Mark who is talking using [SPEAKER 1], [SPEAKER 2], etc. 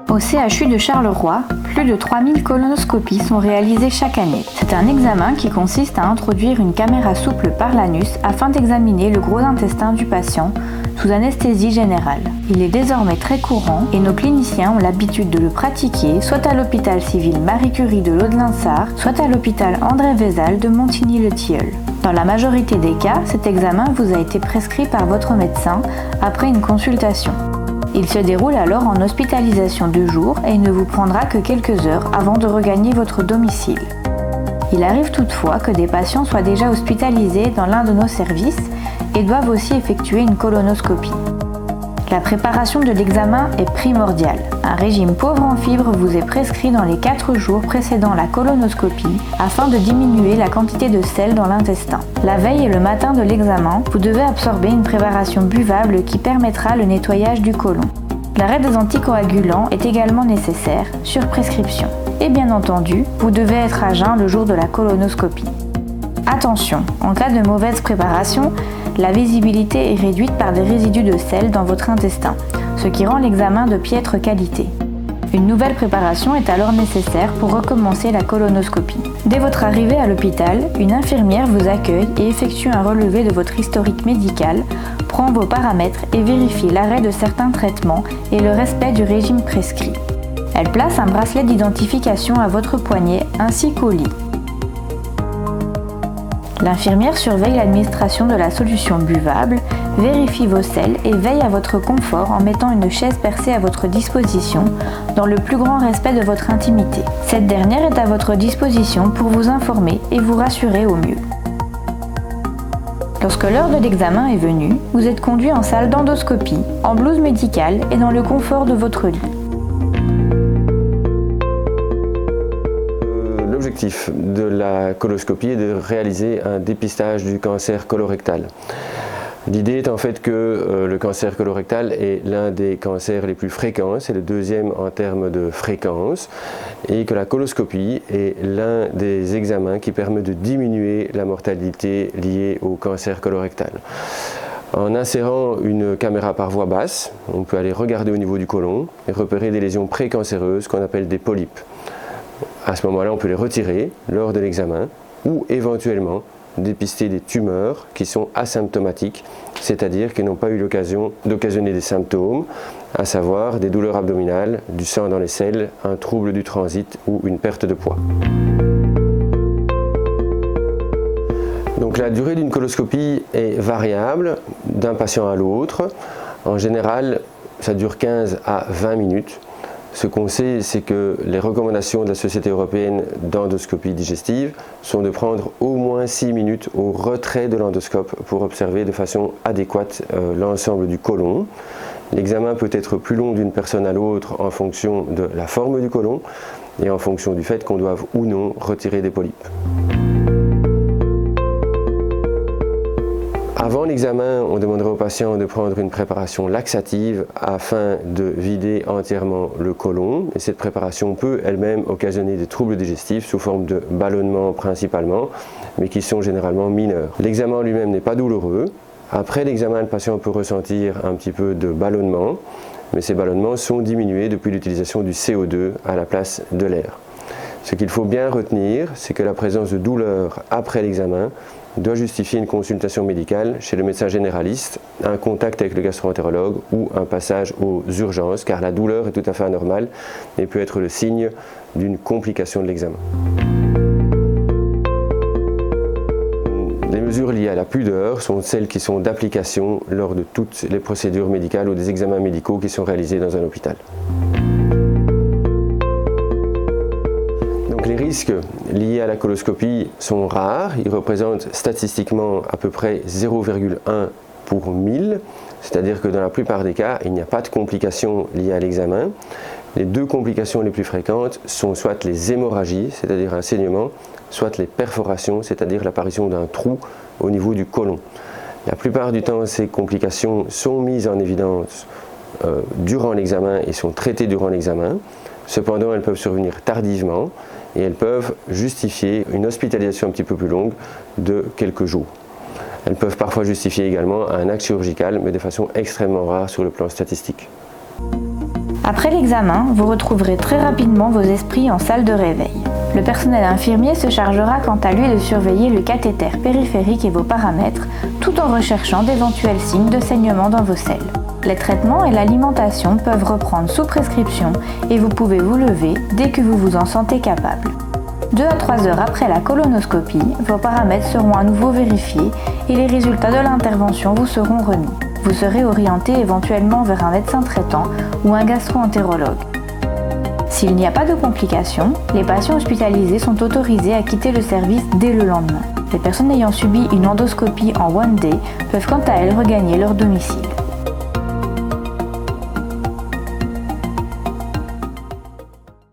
[SPEAKER 1] Au CHU de Charleroi, plus de 3000 colonoscopies sont réalisées chaque année. C'est un examen qui consiste à introduire une caméra souple par l'anus afin d'examiner le gros intestin du patient sous anesthésie générale. Il est désormais très courant et nos cliniciens ont l'habitude de le pratiquer soit à l'hôpital civil Marie Curie de Laude-Linsart, soit à l'hôpital André Vézal de Montigny-le-Tilleul. Dans la majorité des cas, cet examen vous a été prescrit par votre médecin après une consultation. Il se déroule alors en hospitalisation de jour et ne vous prendra que quelques heures avant de regagner votre domicile. Il arrive toutefois que des patients soient déjà hospitalisés dans l'un de nos services et doivent aussi effectuer une colonoscopie. La préparation de l'examen est primordiale. Un régime pauvre en fibres vous est prescrit dans les 4 jours précédant la colonoscopie afin de diminuer la quantité de sel dans l'intestin. La veille et le matin de l'examen, vous devez absorber une préparation buvable qui permettra le nettoyage du côlon. L'arrêt des anticoagulants est également nécessaire, sur prescription. Et bien entendu, vous devez être à jeun le jour de la colonoscopie. Attention, en cas de mauvaise préparation, la visibilité est réduite par des résidus de sel dans votre intestin, ce qui rend l'examen de piètre qualité. Une nouvelle préparation est alors nécessaire pour recommencer la colonoscopie. Dès votre arrivée à l'hôpital, une infirmière vous accueille et effectue un relevé de votre historique médical, prend vos paramètres et vérifie l'arrêt de certains traitements et le respect du régime prescrit. Elle place un bracelet d'identification à votre poignet ainsi qu'au lit. L'infirmière surveille l'administration de la solution buvable, vérifie vos sels et veille à votre confort en mettant une chaise percée à votre disposition dans le plus grand respect de votre intimité. Cette dernière est à votre disposition pour vous informer et vous rassurer au mieux. Lorsque l'heure de l'examen est venue, vous êtes conduit en salle d'endoscopie, en blouse médicale et dans le confort de votre lit.
[SPEAKER 2] L'objectif de la coloscopie est de réaliser un dépistage du cancer colorectal. L'idée est en fait que le cancer colorectal est l'un des cancers les plus fréquents, c'est le deuxième en termes de fréquence, et que la coloscopie est l'un des examens qui permet de diminuer la mortalité liée au cancer colorectal. En insérant une caméra par voie basse, on peut aller regarder au niveau du côlon et repérer des lésions précancéreuses qu'on appelle des polypes. À ce moment-là, on peut les retirer lors de l'examen ou éventuellement dépister des tumeurs qui sont asymptomatiques, c'est-à-dire qui n'ont pas eu l'occasion d'occasionner des symptômes, à savoir des douleurs abdominales, du sang dans les selles, un trouble du transit ou une perte de poids. Donc la durée d'une coloscopie est variable d'un patient à l'autre. En général, ça dure 15 à 20 minutes. Ce qu'on sait, c'est que les recommandations de la Société européenne d'endoscopie digestive sont de prendre au moins 6 minutes au retrait de l'endoscope pour observer de façon adéquate l'ensemble du côlon. L'examen peut être plus long d'une personne à l'autre en fonction de la forme du côlon et en fonction du fait qu'on doive ou non retirer des polypes. Avant l'examen, on demanderait au patient de prendre une préparation laxative afin de vider entièrement le côlon. Et cette préparation peut elle-même occasionner des troubles digestifs sous forme de ballonnement principalement, mais qui sont généralement mineurs. L'examen lui-même n'est pas douloureux. Après l'examen, le patient peut ressentir un petit peu de ballonnement, mais ces ballonnements sont diminués depuis l'utilisation du CO2 à la place de l'air. Ce qu'il faut bien retenir, c'est que la présence de douleur après l'examen doit justifier une consultation médicale chez le médecin généraliste, un contact avec le gastro-entérologue ou un passage aux urgences, car la douleur est tout à fait anormale et peut être le signe d'une complication de l'examen. Les mesures liées à la pudeur sont celles qui sont d'application lors de toutes les procédures médicales ou des examens médicaux qui sont réalisés dans un hôpital. Les risques liés à la coloscopie sont rares, ils représentent statistiquement à peu près 0,1 pour 1000, c'est-à-dire que dans la plupart des cas, il n'y a pas de complications liées à l'examen. Les deux complications les plus fréquentes sont soit les hémorragies, c'est-à-dire un saignement, soit les perforations, c'est-à-dire l'apparition d'un trou au niveau du côlon. La plupart du temps, ces complications sont mises en évidence durant l'examen et sont traitées durant l'examen. Cependant, elles peuvent survenir tardivement et elles peuvent justifier une hospitalisation un petit peu plus longue de quelques jours. Elles peuvent parfois justifier également un acte chirurgical, mais de façon extrêmement rare sur le plan statistique.
[SPEAKER 1] Après l'examen, vous retrouverez très rapidement vos esprits en salle de réveil. Le personnel infirmier se chargera quant à lui de surveiller le cathéter périphérique et vos paramètres, tout en recherchant d'éventuels signes de saignement dans vos selles. Les traitements et l'alimentation peuvent reprendre sous prescription et vous pouvez vous lever dès que vous vous en sentez capable. 2 à 3 heures après la colonoscopie, vos paramètres seront à nouveau vérifiés et les résultats de l'intervention vous seront remis. Vous serez orienté éventuellement vers un médecin traitant ou un gastro-entérologue. S'il n'y a pas de complications, les patients hospitalisés sont autorisés à quitter le service dès le lendemain. Les personnes ayant subi une endoscopie en one day peuvent quant à elles regagner leur domicile.